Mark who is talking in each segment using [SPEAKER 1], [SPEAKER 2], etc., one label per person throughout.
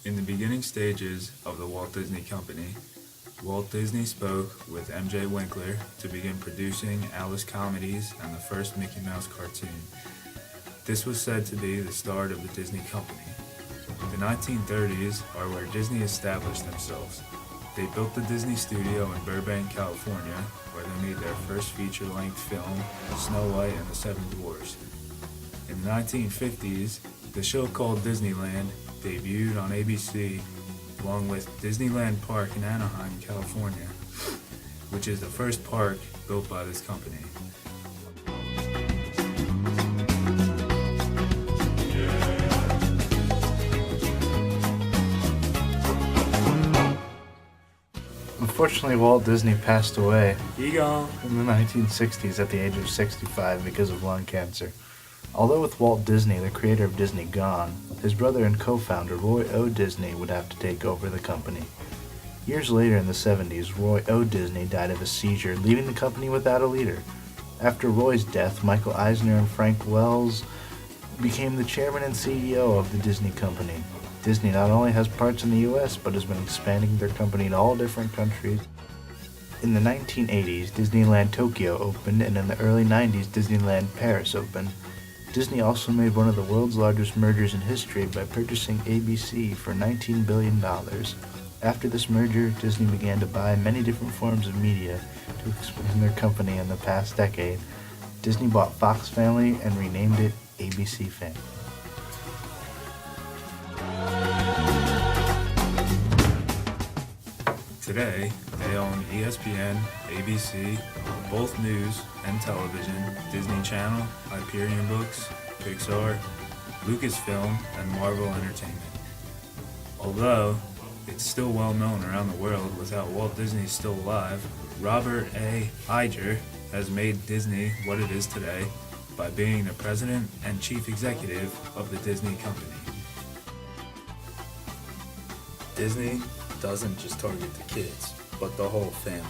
[SPEAKER 1] In the beginning stages of the Walt Disney Company, Walt Disney spoke with M.J. Winkler to begin producing Alice comedies and the first Mickey Mouse cartoon. This was said to be the start of the Disney Company. The 1930s are where Disney established themselves. They built the Disney Studio in Burbank, California, where they made their first feature-length film, Snow White and the Seven Dwarfs. In the 1950s, the show called Disneyland debuted on ABC, along with Disneyland Park in Anaheim, California, which is the first park built by this company.
[SPEAKER 2] Unfortunately, Walt Disney passed away
[SPEAKER 1] He gone.
[SPEAKER 2] in the 1960s at the age of 65 because of lung cancer. Although with Walt Disney, the creator of Disney, gone, his brother and co-founder Roy O. Disney would have to take over the company. Years later in the 70s, Roy O. Disney died of a seizure, leaving the company without a leader. After Roy's death, Michael Eisner and Frank Wells became the chairman and CEO of the Disney Company. Disney not only has parts in the US, but has been expanding their company in all different countries. In the 1980s, Disneyland Tokyo opened, and in the early 90s, Disneyland Paris opened. Disney also made one of the world's largest mergers in history by purchasing ABC for $19 billion. After this merger, Disney began to buy many different forms of media to expand their company in the past decade. Disney bought Fox Family and renamed it ABC Family.
[SPEAKER 1] Today, they own ESPN, ABC, both news and television, Disney Channel, Hyperion Books, Pixar, Lucasfilm, and Marvel Entertainment. Although it's still well known around the world without Walt Disney still alive, Robert A. Iger has made Disney what it is today by being the president and chief executive of the Disney Company. Disney doesn't just target the kids, but the whole family.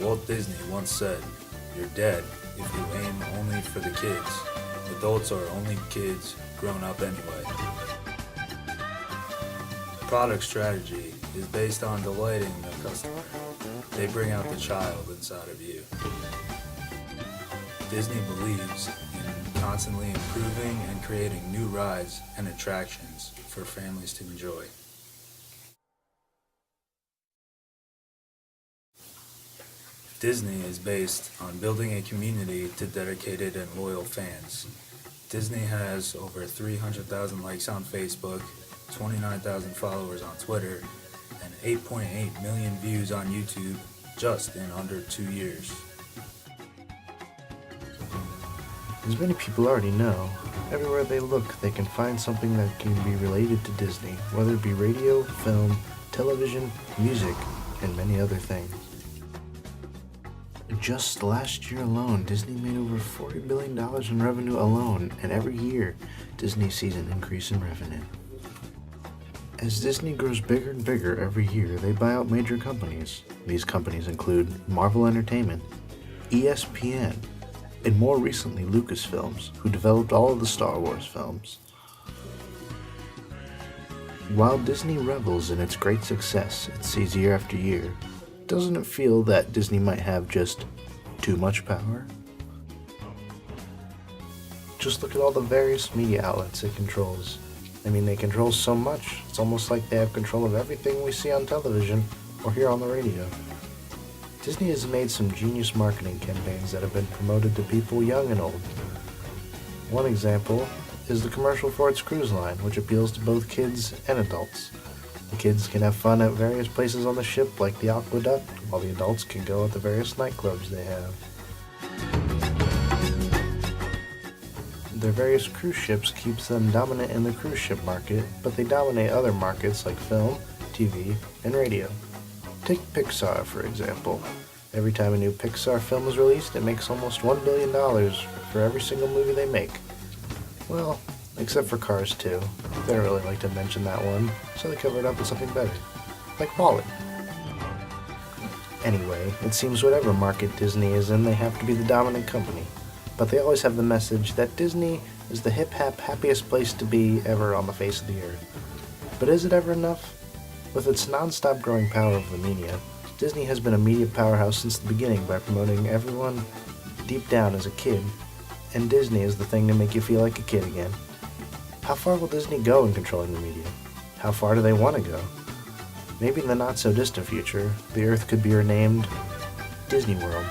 [SPEAKER 1] Walt Disney once said, "You're dead if you aim only for the kids. Adults are only kids grown up anyway." Product strategy is based on delighting the customer. They bring out the child inside of you. Disney believes in constantly improving and creating new rides and attractions for families to enjoy. Disney is based on building a community to dedicated and loyal fans. Disney has over 300,000 likes on Facebook, 29,000 followers on Twitter, and 8.8 million views on YouTube just in under 2 years.
[SPEAKER 2] As many people already know, everywhere they look, they can find something that can be related to Disney, whether it be radio, film, television, music, and many other things. Just last year alone, Disney made over $40 billion in revenue alone, and every year, Disney sees an increase in revenue. As Disney grows bigger and bigger every year, they buy out major companies. These companies include Marvel Entertainment, ESPN, and more recently Lucasfilms, who developed all of the Star Wars films. While Disney revels in its great success it sees year after year, doesn't it feel that Disney might have just too much power? Just look at all the various media outlets it controls. I mean, they control so much, it's almost like they have control of everything we see on television or hear on the radio. Disney has made some genius marketing campaigns that have been promoted to people young and old. One example is the commercial for its cruise line, which appeals to both kids and adults. The kids can have fun at various places on the ship, like the Aqueduct, while the adults can go at the various nightclubs they have. Their various cruise ships keeps them dominant in the cruise ship market, but they dominate other markets like film, TV, and radio. Take Pixar, for example. Every time a new Pixar film is released, it makes almost $1 billion for every single movie they make. Well, except for Cars 2. They don't really like to mention that one, so they cover it up with something better, like WALL-E. Anyway, it seems whatever market Disney is in, they have to be the dominant company. But they always have the message that Disney is the hip-hap happiest place to be ever on the face of the earth. But is it ever enough? With its non-stop growing power over the media, Disney has been a media powerhouse since the beginning by promoting everyone deep down as a kid, and Disney is the thing to make you feel like a kid again. How far will Disney go in controlling the media? How far do they want to go? Maybe in the not-so-distant future, the Earth could be renamed Disney World.